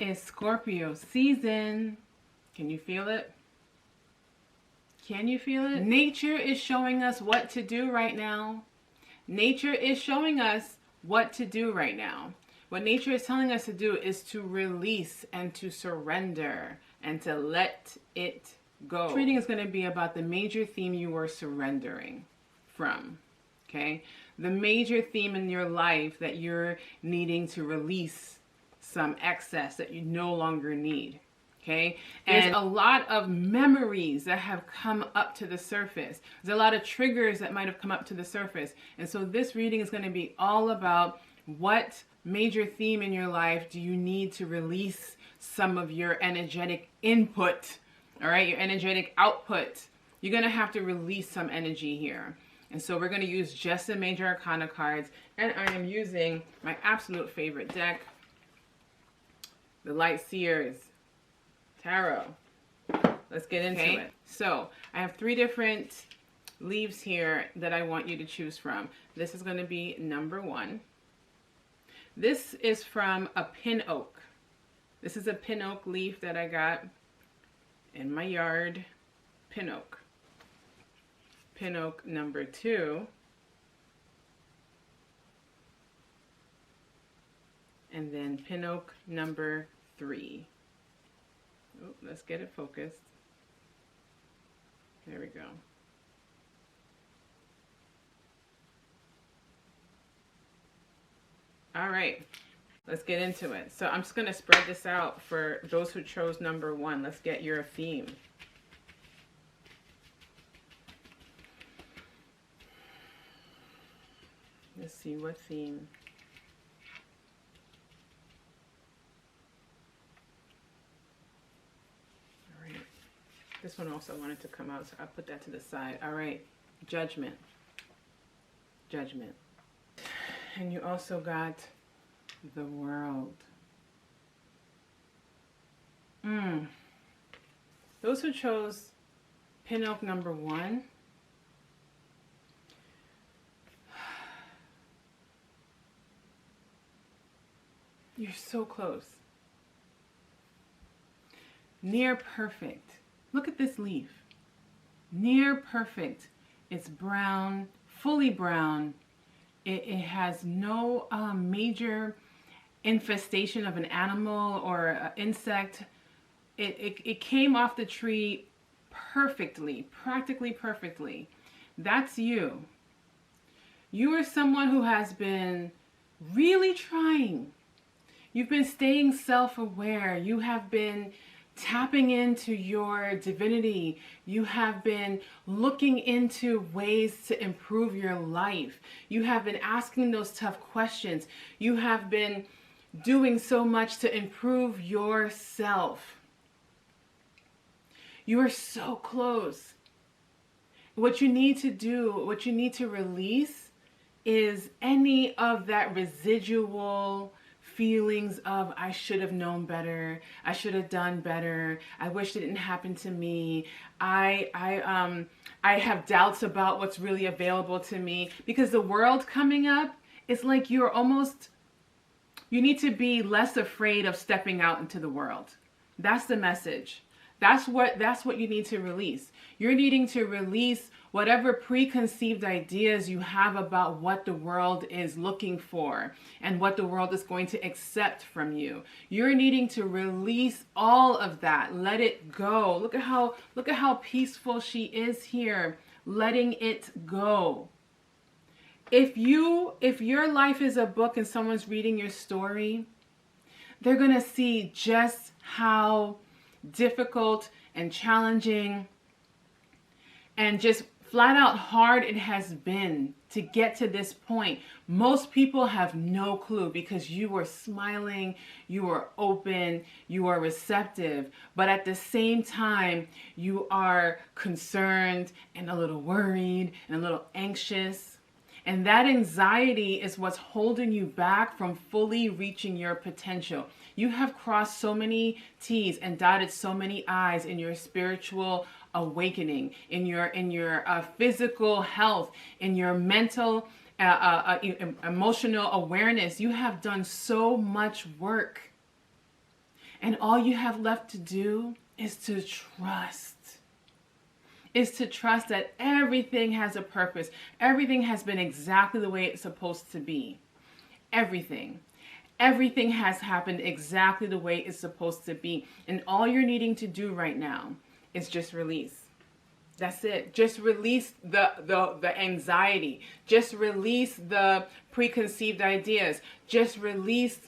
is Scorpio season. Can you feel it? Can you feel it? Nature is showing us what to do right now. Nature is showing us what to do right now. What nature is telling us to do is to release and to surrender and to let it go. This reading is going to be about the major theme you are surrendering from. Okay? The major theme in your life that you're needing to release some excess that you no longer need. Okay? And there's a lot of memories that have come up to the surface. There's a lot of triggers that might have come up to the surface. And so this reading is going to be all about what major theme in your life do you need to release some of your energetic input, all right, your energetic output. You're going to have to release some energy here. And so we're going to use just the Major Arcana cards. And I am using my absolute favorite deck, the Light Seers Tarot. Let's get into it. So I have 3 different leaves here that I want you to choose from. This is going to be number 1. This is from a pin oak. This is a pin oak leaf that I got in my yard. Pin oak. Pin oak number 2. And then pin oak number 3. Oh, let's get it focused. There we go. All right, let's get into it. So I'm just going to spread this out for those who chose number 1. Let's get your theme. Let's see what theme. This one also wanted to come out, so I'll put that to the side. All right, judgment. Judgment. And you also got the world. Those who chose pin oak number 1, you're so close. Near perfect. Look at this leaf. Near perfect. It's brown, fully brown. It has no major infestation of an animal or an insect. It came off the tree perfectly, practically perfectly. That's you. You are someone who has been really trying. You've been staying self-aware. You have been tapping into your divinity. You have been looking into ways to improve your life. You have been asking those tough questions. You have been doing so much to improve yourself. You are so close. What you need to do, what you need to release is any of that residual feelings of I should have known better, I should have done better, I wish it didn't happen to me, I have doubts about what's really available to me. Because the world coming up is like you need to be less afraid of stepping out into the world. That's the message. That's what you need to release. You're needing to release whatever preconceived ideas you have about what the world is looking for and what the world is going to accept from you. You're needing to release all of that. Let it go. Look at how peaceful she is here, letting it go. If your life is a book and someone's reading your story, they're going to see just how difficult and challenging and just flat out hard it has been to get to this point. Most people have no clue because you were smiling, you were open, you are receptive, but at the same time you are concerned and a little worried and a little anxious. And that anxiety is what's holding you back from fully reaching your potential. You have crossed so many T's and dotted so many I's in your spiritual awakening, in your physical health, in your mental, emotional awareness. You have done so much work. And all you have left to do is to trust. Is to trust that everything has a purpose. Everything has been exactly the way it's supposed to be. Everything. Everything has happened exactly the way it's supposed to be. And all you're needing to do right now is just release. That's it. Just release the anxiety. Just release the preconceived ideas. Just release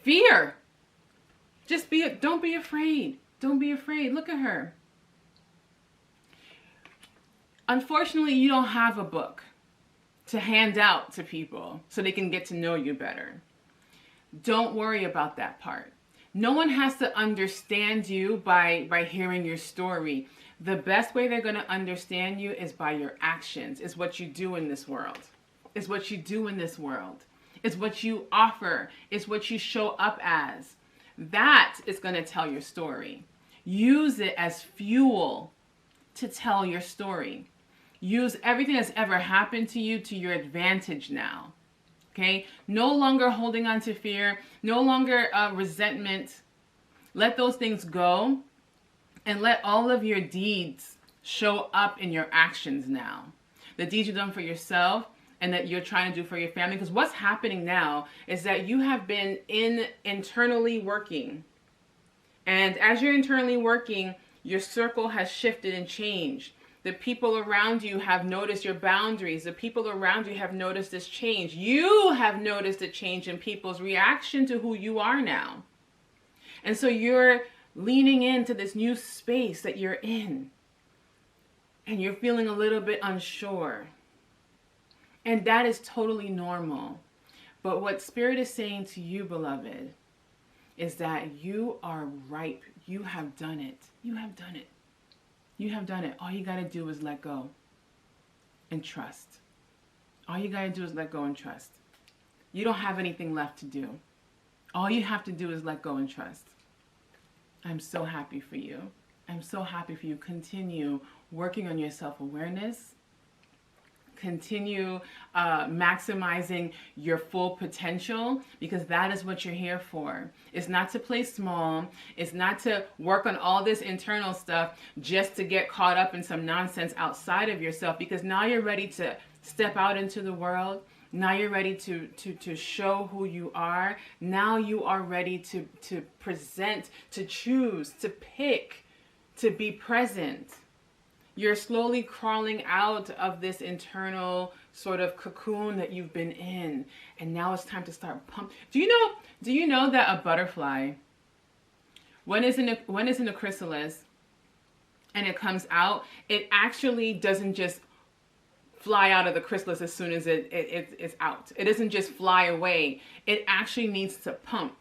fear. Don't be afraid. Don't be afraid. Look at her. Unfortunately, you don't have a book to hand out to people so they can get to know you better. Don't worry about that part. No one has to understand you by hearing your story. The best way they're going to understand you is by your actions. It's what you do in this world. It's what you do in this world. It's what you offer. It's what you show up as. That is going to tell your story. Use it as fuel to tell your story. Use everything that's ever happened to you to your advantage now. Okay? No longer holding on to fear. No longer resentment. Let those things go. And let all of your deeds show up in your actions now. The deeds you've done for yourself and that you're trying to do for your family. Because what's happening now is that you have been internally working. And as you're internally working, your circle has shifted and changed. The people around you have noticed your boundaries. The people around you have noticed this change. You have noticed a change in people's reaction to who you are now. And so you're leaning into this new space that you're in. And you're feeling a little bit unsure. And that is totally normal. But what Spirit is saying to you, beloved, is that you are ripe. You have done it. You have done it. You have done it. All you got to do is let go and trust. All you got to do is let go and trust. You don't have anything left to do. All you have to do is let go and trust. I'm so happy for you. I'm so happy for you. Continue working on your self-awareness. Continue maximizing your full potential, because that is what you're here for. It's not to play small. It's not to work on all this internal stuff just to get caught up in some nonsense outside of yourself, because now you're ready to step out into the world. Now you're ready to show who you are. Now you are ready to present, to choose, to pick, to be present. You're slowly crawling out of this internal sort of cocoon that you've been in. And now it's time to start pumping. Do you know that a butterfly, when it's in a chrysalis and it comes out, it actually doesn't just fly out of the chrysalis as soon as it's out. It doesn't just fly away. It actually needs to pump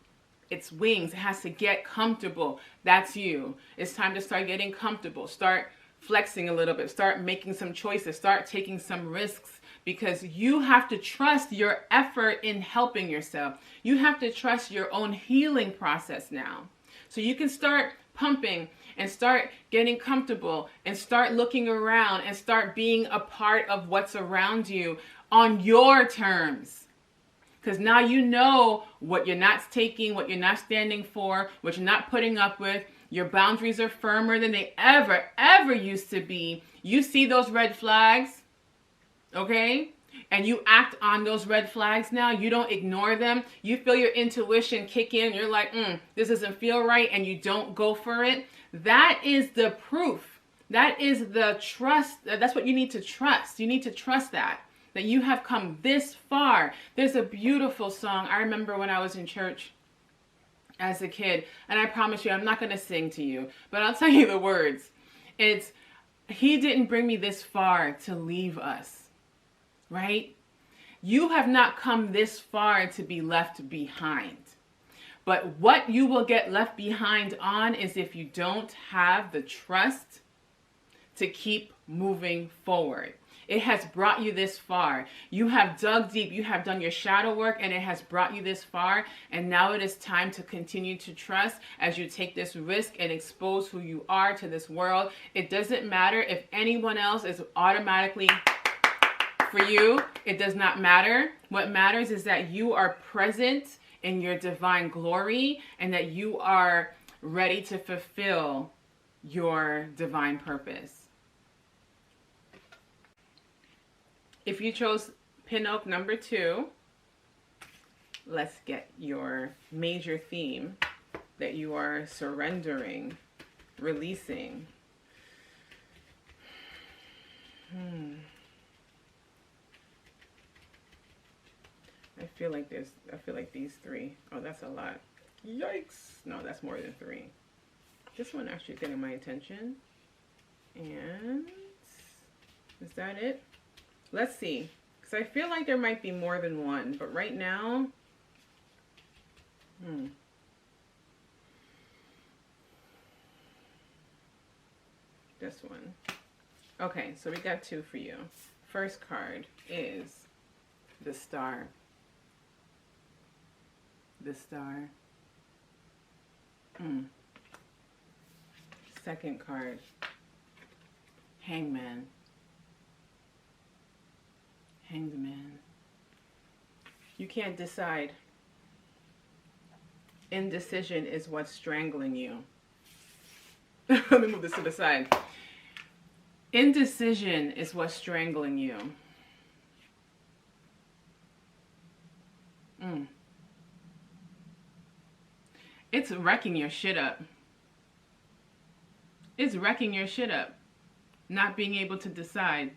its wings. It has to get comfortable. That's you. It's time to start getting comfortable. Start flexing a little bit. Start making some choices. Start taking some risks, because you have to trust your effort in helping yourself. You have to trust your own healing process now. So you can start pumping and start getting comfortable and start looking around and start being a part of what's around you on your terms. Because now you know what you're not taking, what you're not standing for, what you're not putting up with. Your boundaries are firmer than they ever used to be. You see those red flags, okay? And you act on those red flags now. You don't ignore them. You feel your intuition kick in. You're like, this doesn't feel right, and you don't go for it. That is the proof. That is the trust. That's what you need to trust. You need to trust that you have come this far. There's a beautiful song. I remember when I was in church as a kid, and I promise you, I'm not going to sing to you, but I'll tell you the words. It's, He didn't bring me this far to leave us, right? You have not come this far to be left behind. But what you will get left behind on is if you don't have the trust to keep moving forward. It has brought you this far. You have dug deep. You have done your shadow work, and it has brought you this far. And now it is time to continue to trust as you take this risk and expose who you are to this world. It doesn't matter if anyone else is automatically for you. It does not matter. What matters is that you are present in your divine glory and that you are ready to fulfill your divine purpose. If you chose pin oak number 2, let's get your major theme that you are surrendering, releasing. I feel like these 3. Oh, that's a lot. Yikes. No, that's more than 3. This one actually is getting my attention. And is that it? Let's see. Because I feel like there might be more than one. But right now, this one. Okay, so we got 2 for you. First card is the Star. The Star. Second card, Hangman. Hanged Man. You can't decide. Indecision is what's strangling you. Let me move this to the side. Indecision is what's strangling you. It's wrecking your shit up. It's wrecking your shit up. Not being able to decide.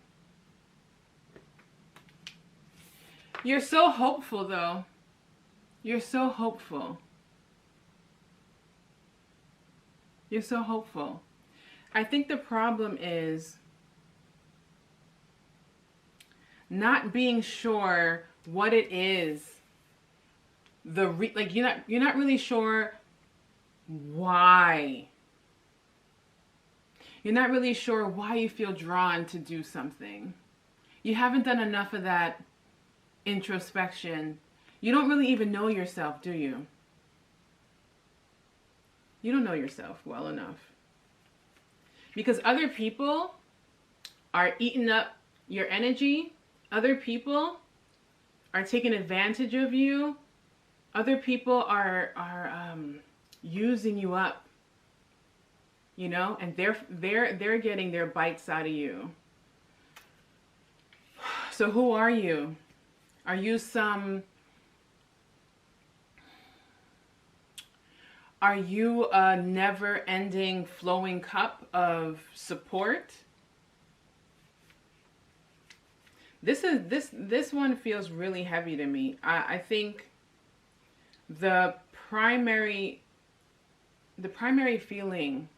You're so hopeful, though. You're so hopeful. You're so hopeful. I think the problem is not being sure what it is. Like you're not really sure why. You're not really sure why you feel drawn to do something. You haven't done enough of that introspection. You don't really even know yourself, do you? You don't know yourself well enough. Because other people are eating up your energy. Other people are taking advantage of you. Other people are using you up. You know, and they're getting their bites out of you. So who are you? Are you a never-ending flowing cup of support? This one feels really heavy to me. I think the primary feeling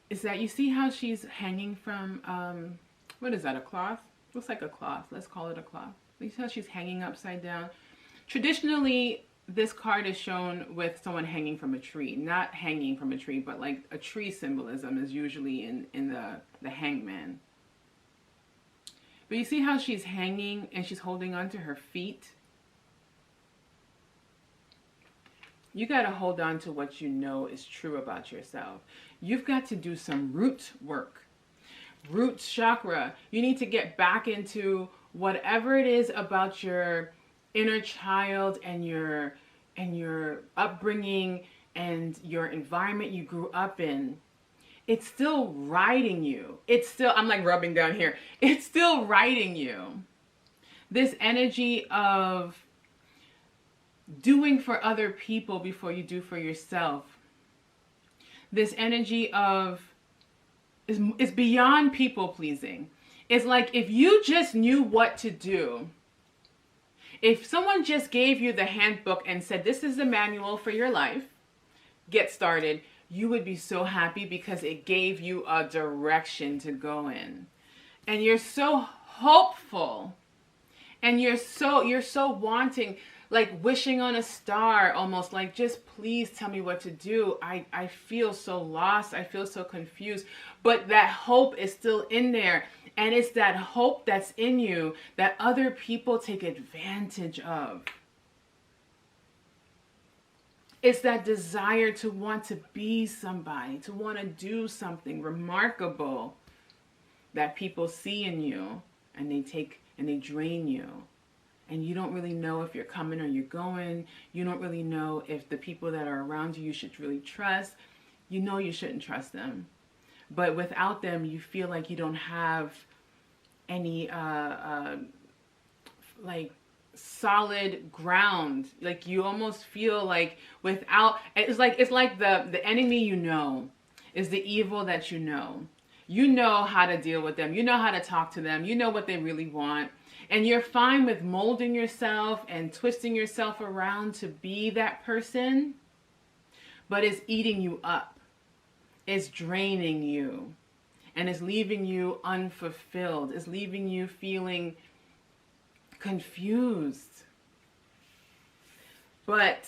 is that you see how she's hanging from, what is that, a cloth? Looks like a cloth. Let's call it a cloth. You see how she's hanging upside down? Traditionally, this card is shown with someone hanging from a tree. Not hanging from a tree, but like a tree symbolism is usually in the hangman. But you see how she's hanging and she's holding onto her feet? You got to hold on to what you know is true about yourself. You've got to do some root work. Root chakra. You need to get back into whatever it is about your inner child and your upbringing and your environment you grew up in. It's still riding you. It's still, I'm like rubbing down here. It's still riding you. This energy of doing for other people before you do for yourself. This energy of is beyond people pleasing. It's like if you just knew what to do. If someone just gave you the handbook and said, this is the manual for your life, get started, you would be so happy because it gave you a direction to go in. And you're so hopeful. And you're so wanting, like wishing on a star, almost like, just please tell me what to do. I feel so lost. I feel so confused. But that hope is still in there. And it's that hope that's in you that other people take advantage of. It's that desire to want to be somebody, to want to do something remarkable that people see in you and they drain you. and you don't really know if you're coming or you're going. You don't really know if the people that are around you should really trust. You know you shouldn't trust them. But without them, you feel like you don't have any like solid ground. Like you almost feel like without, it's like the enemy you know is the evil that you know. You know how to deal with them. You know how to talk to them. You know what they really want. And you're fine with molding yourself and twisting yourself around to be that person, but it's eating you up. It's draining you. And it's leaving you unfulfilled. It's leaving you feeling confused. But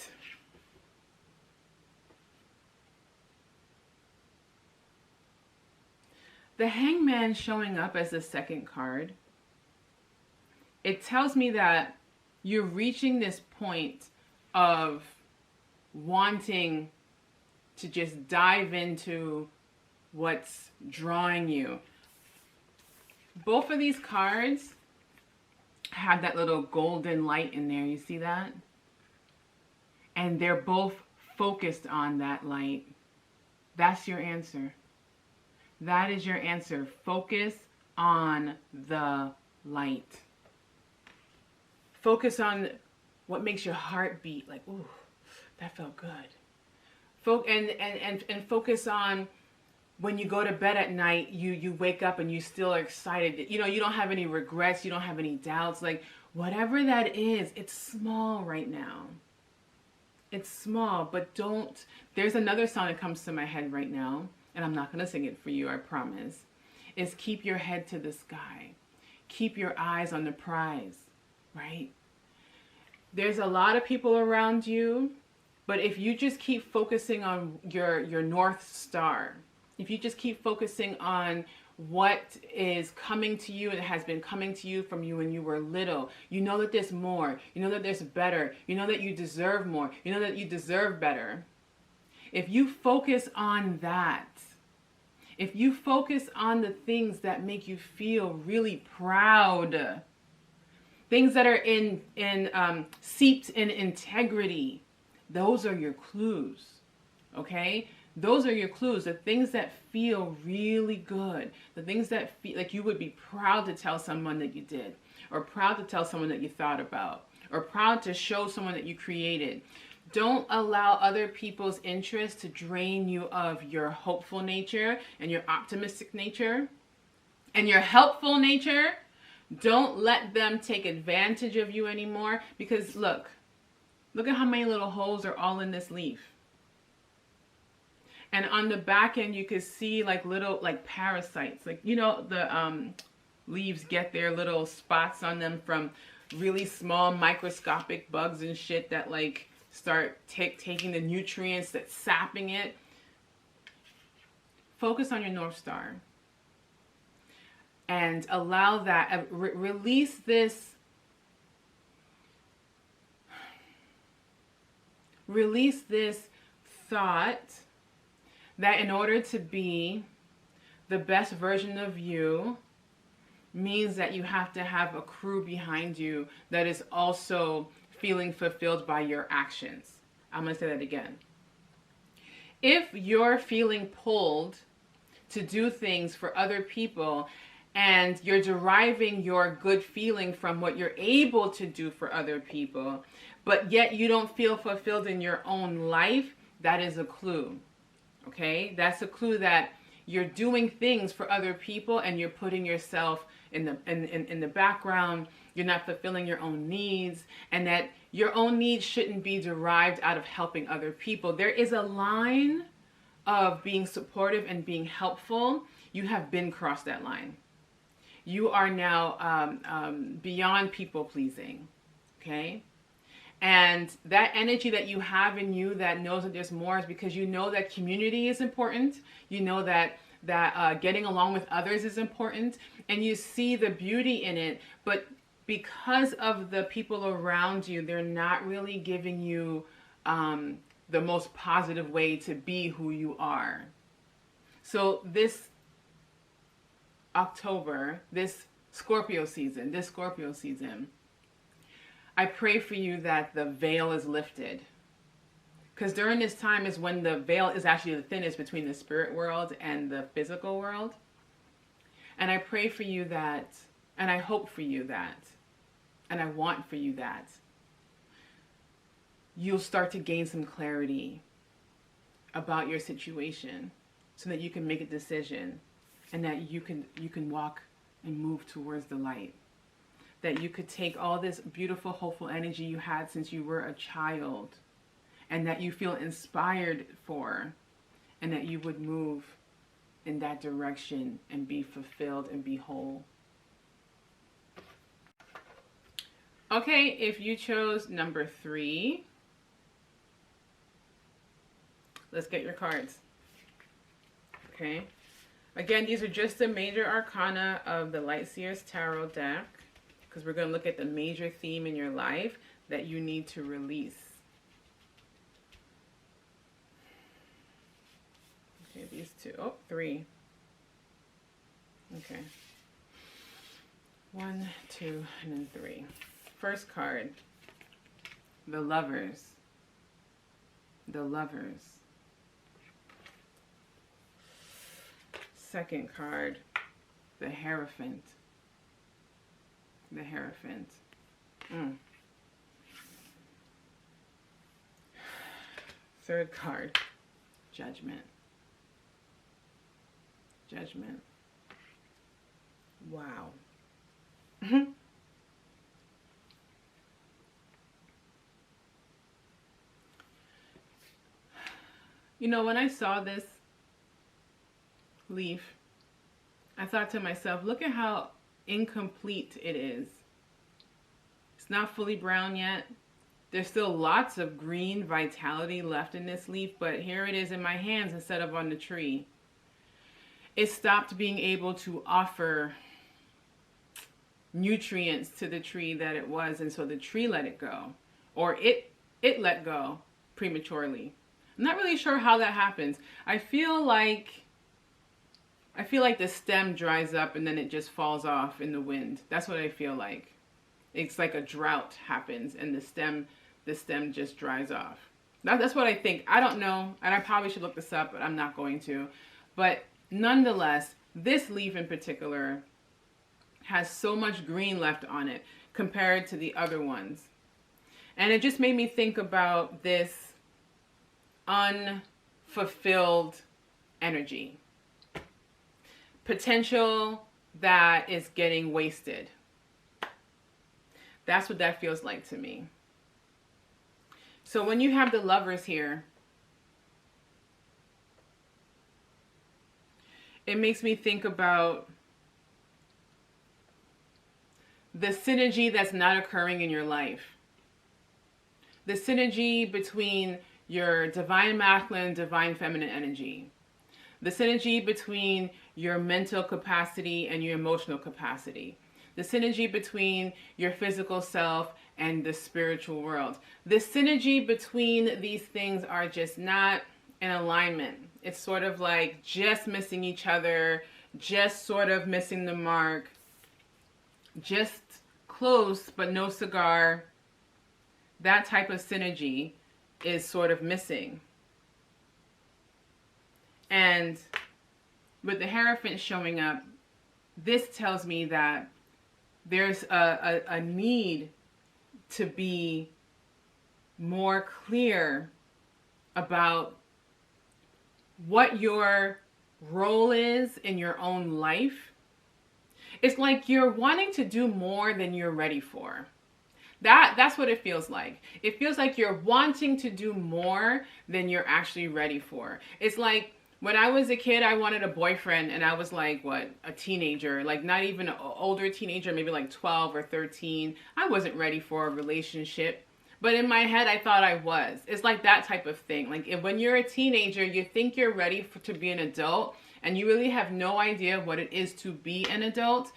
the Hangman showing up as the second card, it tells me that you're reaching this point of wanting to just dive into what's drawing you. Both of these cards have that little golden light in there. You see that? And they're both focused on that light. That's your answer. That is your answer. Focus on the light. Focus on what makes your heart beat. Like, ooh, that felt good. And focus on when you go to bed at night, you wake up and you still are excited. You know, you don't have any regrets. You don't have any doubts. Like, whatever that is, it's small right now. It's small, but don't. There's another song that comes to my head right now, and I'm not going to sing it for you, I promise. Is keep your head to the sky. Keep your eyes on the prize, right? There's a lot of people around you, but if you just keep focusing on your North Star, if you just keep focusing on what is coming to you and has been coming to you from you when you were little, you know that there's more, you know that there's better, you know that you deserve more, you know that you deserve better. If you focus on that, if you focus on the things that make you feel really proud, things that are seeped in integrity, those are your clues, okay? Those are your clues, the things that feel really good, the things that feel like you would be proud to tell someone that you did, or proud to tell someone that you thought about, or proud to show someone that you created. Don't allow other people's interests to drain you of your hopeful nature and your optimistic nature and your helpful nature. Don't let them take advantage of you anymore, because look at how many little holes are all in this leaf. And on the back end, you can see like little, like parasites. Like, you know, the leaves get their little spots on them from really small microscopic bugs and shit that like start taking the nutrients, that's sapping it. Focus on your North Star. And allow that, release this thought that in order to be the best version of you means that you have to have a crew behind you that is also feeling fulfilled by your actions. I'm going to say that again. If you're feeling pulled to do things for other people and you're deriving your good feeling from what you're able to do for other people, but yet you don't feel fulfilled in your own life, that is a clue. Okay, that's a clue that you're doing things for other people and you're putting yourself in the background. You're not fulfilling your own needs, and that your own needs shouldn't be derived out of helping other people. There is a line of being supportive and being helpful. You have been crossed that line. You are now beyond people pleasing. Okay. And that energy that you have in you that knows that there's more is because you know that community is important. You know that getting along with others is important. And you see the beauty in it. But because of the people around you, they're not really giving you the most positive way to be who you are. So this October, this Scorpio season, I pray for you that the veil is lifted. Because during this time is when the veil is actually the thinnest between the spirit world and the physical world. And I pray for you that, and I hope for you that, and I want for you that you'll start to gain some clarity about your situation so that you can make a decision and that you can walk and move towards the light. That you could take all this beautiful, hopeful energy you had since you were a child and that you feel inspired for, and that you would move in that direction and be fulfilled and be whole. Okay, if you chose number 3, let's get your cards. Okay. Again, these are just the major arcana of the Light Seers Tarot deck, because we're going to look at the major theme in your life that you need to release. Okay, these 2. Oh, 3. Okay. 1, 2, and then 3. First card, the Lovers. The Lovers. Second card, the Hierophant. The Hierophant. Third card, Judgment. Judgment. Wow. You know, when I saw this leaf, I thought to myself, look at how incomplete it is. It's not fully brown yet. There's still lots of green vitality left in this leaf, but here it is in my hands instead of on the tree. It stopped being able to offer nutrients to the tree that it was, and so the tree let it go, or it let go prematurely. I'm not really sure how that happens. I feel like the stem dries up and then it just falls off in the wind. That's what I feel like. It's like a drought happens and the stem just dries off. That's what I think. I don't know, and I probably should look this up, but I'm not going to. But nonetheless, this leaf in particular has so much green left on it compared to the other ones. And it just made me think about this unfulfilled energy. Potential that is getting wasted. That's what that feels like to me. So when you have the Lovers here, it makes me think about the synergy that's not occurring in your life. The synergy between your divine masculine and divine feminine energy. The synergy between your mental capacity and your emotional capacity. The synergy between your physical self and the spiritual world. The synergy between these things are just not in alignment. It's sort of like just missing each other, just sort of missing the mark, just close but no cigar. That type of synergy is sort of missing. And with the Hierophant showing up, this tells me that there's a need to be more clear about what your role is in your own life. It's like you're wanting to do more than you're ready for. That's what it feels like. It feels like you're wanting to do more than you're actually ready for. It's like when I was a kid, I wanted a boyfriend, and I was like, what, a teenager, like not even an older teenager, maybe like 12 or 13. I wasn't ready for a relationship, but in my head, I thought I was. It's like that type of thing. Like when you're a teenager, you think you're ready to be an adult, and you really have no idea what it is to be an adult.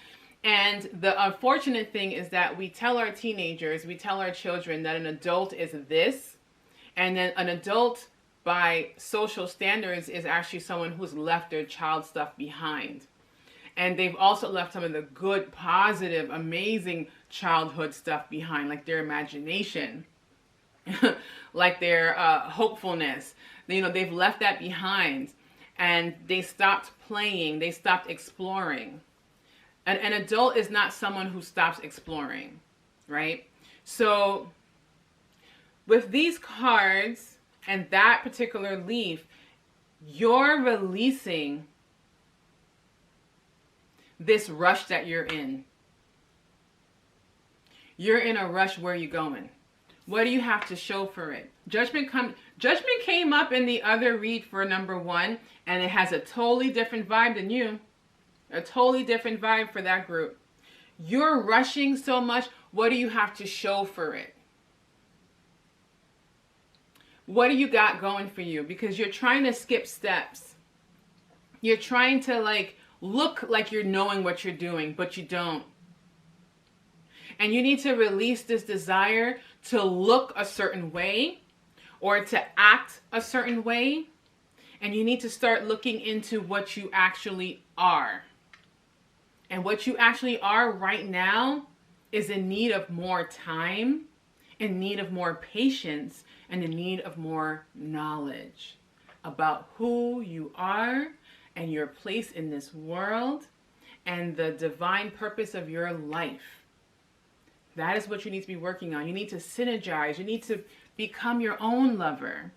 And the unfortunate thing is that we tell our teenagers, we tell our children that an adult is this, and then an adult by social standards is actually someone who's left their child stuff behind. And they've also left some of the good, positive, amazing childhood stuff behind, like their imagination, like their hopefulness. You know, they've left that behind, and they stopped playing. They stopped exploring. An adult is not someone who stops exploring, right? So with these cards and that particular leaf, you're releasing this rush that you're in. You're in a rush. Where are you going? What do you have to show for it? Judgment came up in the other read for number 1, and it has a totally different vibe than you. A totally different vibe for that group. You're rushing so much. What do you have to show for it? What do you got going for you? Because you're trying to skip steps. You're trying to like look like you're knowing what you're doing, but you don't. And you need to release this desire to look a certain way or to act a certain way. And you need to start looking into what you actually are. And what you actually are right now is in need of more time, in need of more patience, and in need of more knowledge about who you are and your place in this world and the divine purpose of your life. That is what you need to be working on. You need to synergize. You need to become your own lover.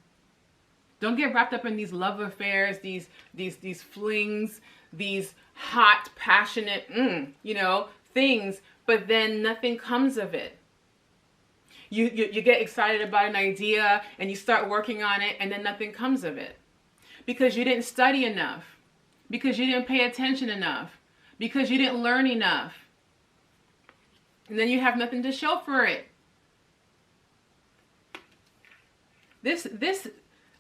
Don't get wrapped up in these love affairs, these flings, these hot, passionate, things, but then nothing comes of it. You get excited about an idea and you start working on it, and then nothing comes of it. Because you didn't study enough. Because you didn't pay attention enough. Because you didn't learn enough. And then you have nothing to show for it.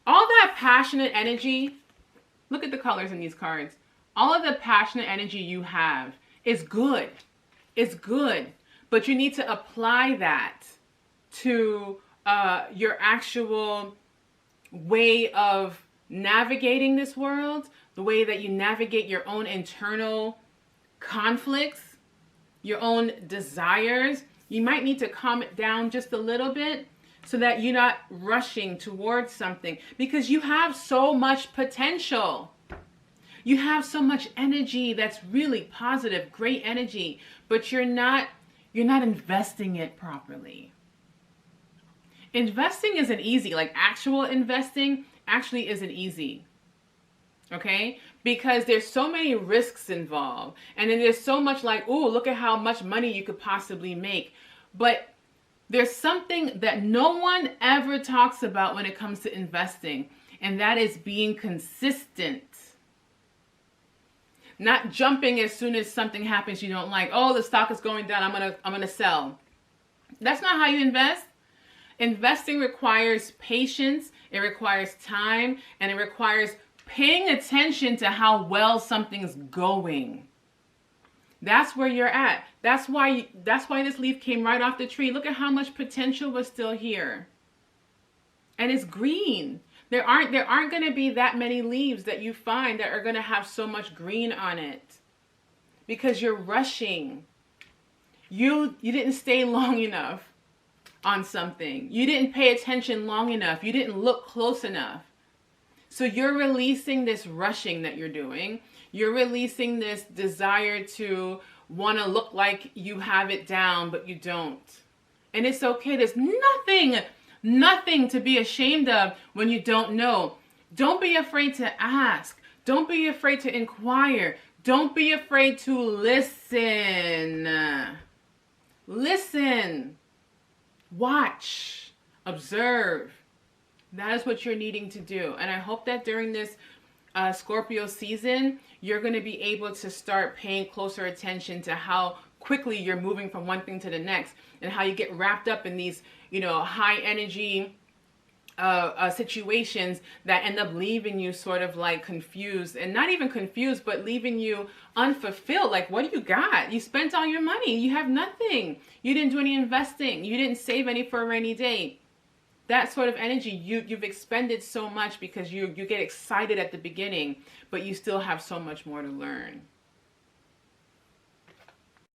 All that passionate energy, look at the colors in these cards. All of the passionate energy you have is good. It's good. But you need to apply that to your actual way of navigating this world, the way that you navigate your own internal conflicts, your own desires. You might need to calm it down just a little bit so that you're not rushing towards something, because you have so much potential. You have so much energy that's really positive, great energy, but you're not investing it properly. Investing isn't easy. Like actual investing actually isn't easy. Okay? Because there's so many risks involved. And then there's so much like, oh, look at how much money you could possibly make. But there's something that no one ever talks about when it comes to investing, and that is being consistent. Not jumping as soon as something happens you don't like. Oh, the stock is going down, I'm gonna sell. That's not how you invest. Investing requires patience, it requires time, and it requires paying attention to how well something's going. That's where you're at. That's why this leaf came right off the tree. Look at how much potential was still here. And it's green. There aren't going to be that many leaves that you find that are going to have so much green on it. Because you're rushing. You didn't stay long enough on something. You didn't pay attention long enough. You didn't look close enough. So you're releasing this rushing that you're doing. You're releasing this desire to want to look like you have it down, but you don't. And it's okay. There's nothing to be ashamed of when you don't know. Don't be afraid to ask. Don't be afraid to inquire. Don't be afraid to listen. Listen. Watch. Observe. That is what you're needing to do. And I hope that during this Scorpio season, you're going to be able to start paying closer attention to how quickly you're moving from one thing to the next, and how you get wrapped up in these, high energy situations that end up leaving you sort of like confused, and not even confused, but leaving you unfulfilled. Like, what do you got? You spent all your money. You have nothing. You didn't do any investing. You didn't save any for a rainy day. That sort of energy, you've expended so much because you get excited at the beginning, but you still have so much more to learn.